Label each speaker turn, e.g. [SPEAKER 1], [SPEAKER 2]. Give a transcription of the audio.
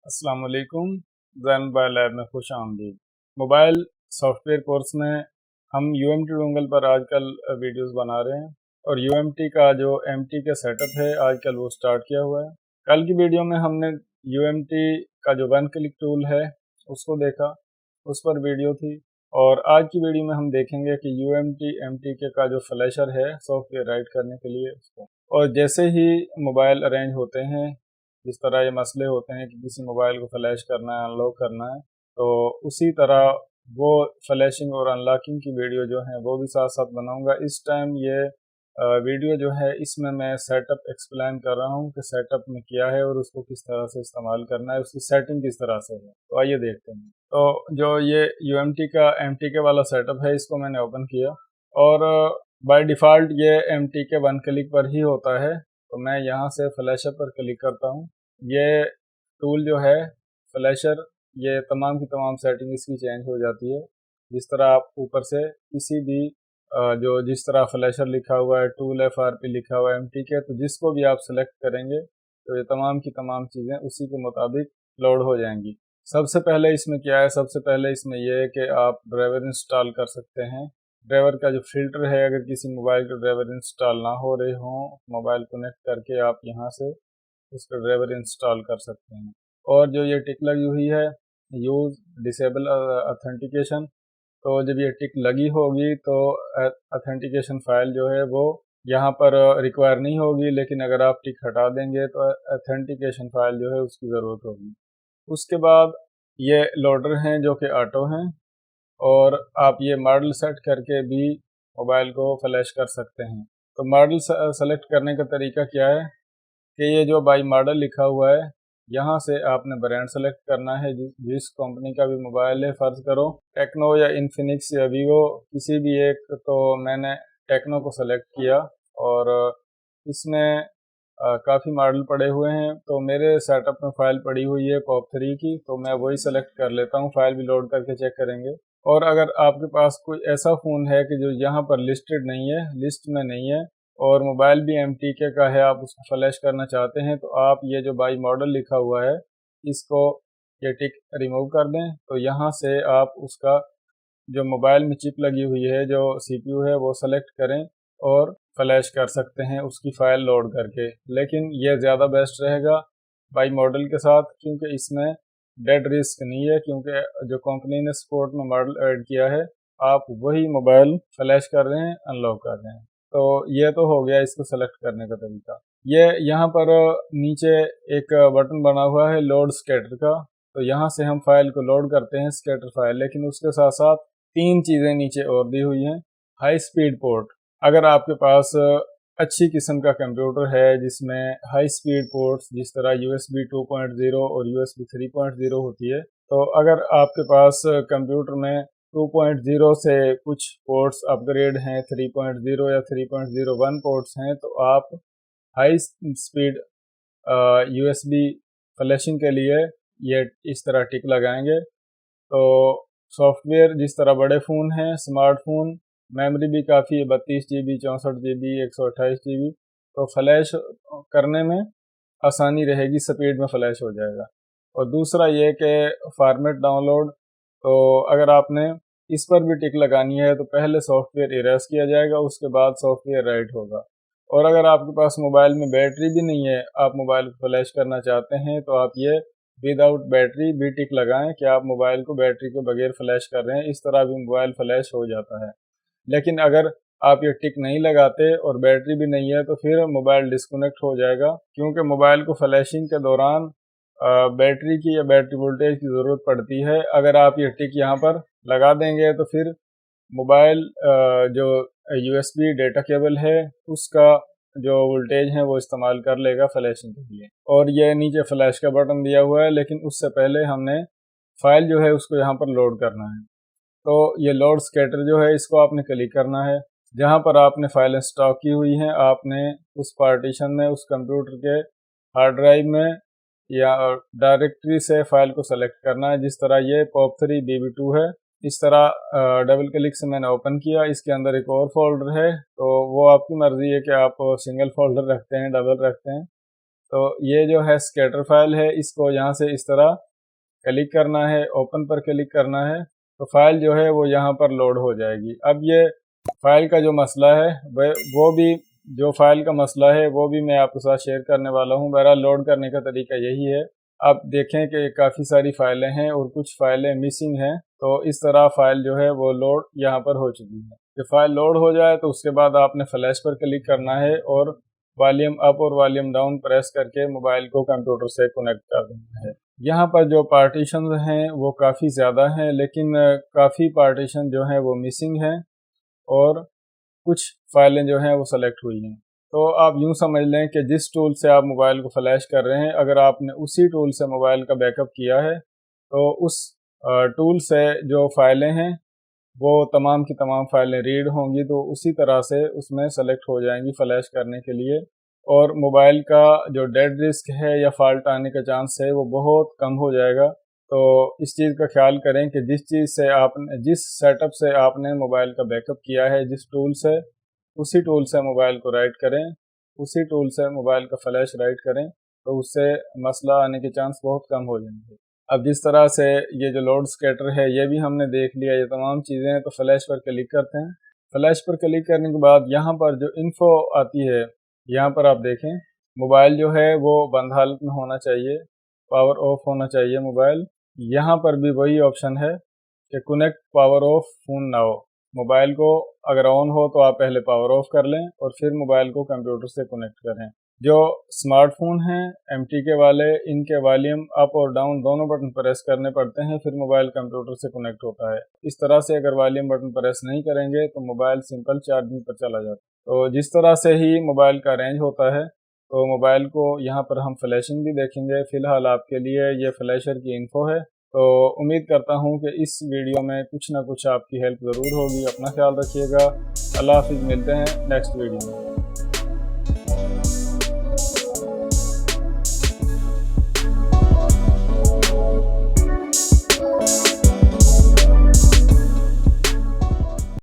[SPEAKER 1] अस्सलाम वालेकुम। ज़ैन mobile lab में खुश आमदीद। मोबाइल सॉफ्टवेयर कोर्स में हम UMT डोंगल पर आजकल वीडियोस बना रहे हैं और UMT का जो MT का सेटअप है आजकल वो स्टार्ट किया हुआ है। कल की वीडियो में हमने UMT का जो वन क्लिक टूल है उसको देखा, उस पर वीडियो थी। और आज की वीडियो में हम देखेंगे कि UMT MTK का जो फ्लैशर है सॉफ्टवेयर राइट करने के लिए उसको। और जैसे ही मोबाइल अरेंज होते हैं, जिस तरह ये मसले होते हैं कि किसी मोबाइल को फ्लैश करना है, अनलॉक करना है, तो उसी तरह वो फ्लैशिंग और अनलॉकिंग की वीडियो जो है वो भी साथ साथ बनाऊंगा। इस टाइम ये वीडियो जो है इसमें मैं सेटअप एक्सप्लेन कर रहा हूँ कि सेटअप में क्या है और उसको किस तरह से इस्तेमाल करना है, उसकी सेटिंग किस तरह से है। तो आइए देखते हैं। तो जो ये UMT का MTK वाला सेटअप है इसको मैंने ओपन किया और बाय डिफ़ॉल्ट ये MTK वन क्लिक पर ही होता है। तो मैं यहाँ से फ्लैशर पर क्लिक करता हूँ। ये टूल जो है फ्लैशर, ये तमाम की तमाम सेटिंग इसकी चेंज हो जाती है। जिस तरह आप ऊपर से किसी भी जो जिस तरह फ्लैशर लिखा हुआ है, टूल FRP लिखा हुआ है, MTK, तो जिसको भी आप सेलेक्ट करेंगे तो ये तमाम की तमाम चीज़ें उसी के मुताबिक लोड हो जाएंगी। सबसे पहले इसमें क्या है, सबसे पहले इसमें यह है कि आप ड्राइवर इंस्टॉल कर सकते हैं। ड्राइवर का जो फिल्टर है, अगर किसी मोबाइल के ड्राइवर इंस्टॉल ना हो रहे हों, मोबाइल कनेक्ट करके आप यहाँ से उसका ड्राइवर इंस्टॉल कर सकते हैं। और जो ये टिक लगी हुई है यूज़ डिसेबल ऑथेंटिकेशन, तो जब ये टिक लगी होगी तो ऑथेंटिकेशन फाइल जो है वो यहाँ पर रिक्वायर नहीं होगी, लेकिन अगर आप टिक हटा देंगे तो ऑथेंटिकेशन फाइल जो है उसकी ज़रूरत होगी। उसके बाद ये लोडर हैं जो कि ऑटो हैं, और आप ये मॉडल सेट करके भी मोबाइल को फ्लैश कर सकते हैं। तो मॉडल सेलेक्ट करने का तरीका क्या है कि ये जो बाई मॉडल लिखा हुआ है यहाँ से आपने ब्रांड सेलेक्ट करना है। जिस कंपनी का भी मोबाइल है, फ़र्ज़ करो टेक्नो या इन्फिनिक्स या वीवो, किसी भी एक, तो मैंने टेक्नो को सेलेक्ट किया और इसमें काफ़ी मॉडल पड़े हुए हैं। तो मेरे सेटअप में फ़ाइल पड़ी हुई है POP3 की, तो मैं वही सेलेक्ट कर लेता हूँ। फ़ाइल भी लोड करके चेक करेंगे। और अगर आपके पास कोई ऐसा फ़ोन है कि जो यहाँ पर लिस्टेड नहीं है, लिस्ट में नहीं है, और मोबाइल भी MTK का है, आप उसको फ्लैश करना चाहते हैं, तो आप ये जो बाई मॉडल लिखा हुआ है इसको ये टिक रिमूव कर दें। तो यहाँ से आप उसका जो मोबाइल में चिप लगी हुई है, जो CPU है, वो सेलेक्ट करें और फ्लैश कर सकते हैं उसकी फ़ाइल लोड करके। लेकिन ये ज़्यादा बेस्ट रहेगा बाई मॉडल के साथ, क्योंकि इसमें डेड रिस्क नहीं है, क्योंकि जो कंपनी ने सपोर्ट में मॉडल ऐड किया है आप वही मोबाइल फ्लैश कर रहे हैं, अनलॉक कर रहे हैं। तो ये तो हो गया इसको सेलेक्ट करने का तरीका। ये यहाँ पर नीचे एक बटन बना हुआ है लोड स्कैटर का, तो यहाँ से हम फाइल को लोड करते हैं स्कैटर फाइल। लेकिन उसके साथ साथ तीन चीज़ें नीचे और दी हुई हैं। हाई स्पीड पोर्ट, अगर आपके पास अच्छी किस्म का कंप्यूटर है जिसमें हाई स्पीड पोर्ट्स जिस तरह USB 2.0 और USB 3.0 होती है, तो अगर आपके पास कंप्यूटर में 2.0 से कुछ पोर्ट्स अपग्रेड हैं, 3.0 या 3.01 पोर्ट्स हैं, तो आप हाई स्पीड USB फ्लैशिंग के लिए ये इस तरह टिक लगाएंगे। तो सॉफ्टवेयर जिस तरह बड़े फ़ोन हैं, स्मार्टफोन, मेमोरी भी काफ़ी है, 32 GB, 64 GB, 128 GB, तो फ्लैश करने में आसानी रहेगी, स्पीड में फ्लैश हो जाएगा। और दूसरा ये कि फॉर्मेट डाउनलोड, तो अगर आपने इस पर भी टिक लगानी है तो पहले सॉफ्टवेयर इरेज किया जाएगा, उसके बाद सॉफ्टवेयर राइट होगा। और अगर आपके पास मोबाइल में बैटरी भी नहीं है, आप मोबाइल को फ्लैश करना चाहते हैं, तो आप ये विदाउट बैटरी भी टिक लगाएं कि आप मोबाइल को बैटरी के बगैर फ्लैश कर रहे हैं। इस तरह भी मोबाइल फ्लैश हो जाता है। लेकिन अगर आप ये टिक नहीं लगाते और बैटरी भी नहीं है तो फिर मोबाइल डिस्कनेक्ट हो जाएगा, क्योंकि मोबाइल को फ्लैशिंग के दौरान बैटरी की या बैटरी वोल्टेज की ज़रूरत पड़ती है। अगर आप ये टिक यहाँ पर लगा देंगे तो फिर मोबाइल जो USB डेटा केबल है उसका जो वोल्टेज है वो इस्तेमाल कर लेगा फ्लैशिंग के लिए। और ये नीचे फ्लैश का बटन दिया हुआ है, लेकिन उससे पहले हमने फाइल जो है उसको यहाँ पर लोड करना है। तो ये लोड स्कैटर जो है इसको आपने क्लिक करना है। जहाँ पर आपने फाइलें स्टॉक की हुई हैं, आपने उस पार्टीशन में, उस कंप्यूटर के हार्ड ड्राइव में या डायरेक्टरी से फाइल को सेलेक्ट करना है। जिस तरह ये POP3 BB2 है, इस तरह डबल क्लिक से मैंने ओपन किया। इसके अंदर एक और फोल्डर है, तो वो आपकी मर्ज़ी है कि आप सिंगल फोल्डर रखते हैं, डबल रखते हैं। تو یہ جو ہے اسکیٹر فائل ہے، اس کو یہاں سے اس طرح کلک کرنا ہے، اوپن پر کلک کرنا ہے تو فائل جو ہے وہ یہاں پر لوڈ ہو جائے گی۔ اب یہ فائل کا جو مسئلہ ہے وہ بھی جو فائل کا مسئلہ ہے وہ بھی میں آپ کے ساتھ شیئر کرنے والا ہوں۔ بہرحال لوڈ کرنے کا طریقہ یہی ہے، آپ دیکھیں کہ کافی ساری فائلیں ہیں اور کچھ فائلیں مسنگ ہیں، تو اس طرح فائل جو ہے وہ لوڈ یہاں پر ہو چکی ہے۔ جب فائل لوڈ ہو جائے تو اس کے بعد آپ نے فلیش پر کلک کرنا ہے اور والیوم اپ اور والیوم ڈاؤن پریس کر کے موبائل کو کمپیوٹر سے کنیکٹ کر دینا ہے۔ یہاں پر جو پارٹیشنز ہیں وہ کافی زیادہ ہیں، لیکن کافی پارٹیشن جو ہیں وہ مسنگ ہیں اور کچھ فائلیں جو ہیں وہ سلیکٹ ہوئی ہیں۔ تو آپ یوں سمجھ لیں کہ جس ٹول سے آپ موبائل کو فلیش کر رہے ہیں، اگر آپ نے اسی ٹول سے موبائل کا بیک اپ کیا ہے تو اس ٹول سے جو فائلیں ہیں وہ تمام کی تمام فائلیں ریڈ ہوں گی، تو اسی طرح سے اس میں سلیکٹ ہو جائیں گی فلیش کرنے کے لیے، اور موبائل کا جو ڈیڈ رسک ہے یا فالٹ آنے کا چانس ہے وہ بہت کم ہو جائے گا۔ تو اس چیز کا خیال کریں کہ جس چیز سے آپ نے جس سیٹ اپ سے آپ نے موبائل کا بیک اپ کیا ہے، جس ٹول سے، اسی ٹول سے موبائل کو رائٹ کریں، اسی ٹول سے موبائل کا فلیش رائٹ کریں، تو اس سے مسئلہ آنے کے چانس بہت کم ہو جائیں گے۔ اب جس طرح سے یہ جو لوڈ اسکیٹر ہے یہ بھی ہم نے دیکھ لیا، یہ تمام چیزیں ہیں، تو فلیش پر کلک کرتے ہیں۔ فلیش پر کلک کرنے کے بعد یہاں پر جو انفو آتی ہے، یہاں پر آپ دیکھیں موبائل جو ہے وہ بند حالت میں ہونا چاہیے، پاور آف ہونا چاہیے موبائل۔ یہاں پر بھی وہی آپشن ہے کہ connect power of phone now, mobile کو اگر آن ہو تو آپ پہلے پاور آف کر لیں اور پھر موبائل کو کمپیوٹر سے کنیکٹ کریں۔ جو اسمارٹ فون ہیں ایم ٹی کے والے، ان کے والیوم اپ اور ڈاؤن دونوں بٹن پریس کرنے پڑتے ہیں، پھر موبائل کمپیوٹر سے کنیکٹ ہوتا ہے۔ اس طرح سے اگر والیوم بٹن پریس نہیں کریں گے تو موبائل سمپل چارجنگ پر چلا جاتا ہے۔ تو جس طرح سے ہی موبائل کا رینج ہوتا ہے، تو موبائل کو یہاں پر ہم فلیشنگ بھی دیکھیں گے۔ فی الحال آپ کے لیے یہ فلیشر کی انفو ہے، تو امید کرتا ہوں کہ اس ویڈیو میں کچھ نہ کچھ آپ کی ہیلپ ضرور ہوگی۔ اپنا خیال رکھیے گا، اللہ حافظ، ملتے ہیں نیکسٹ ویڈیو میں۔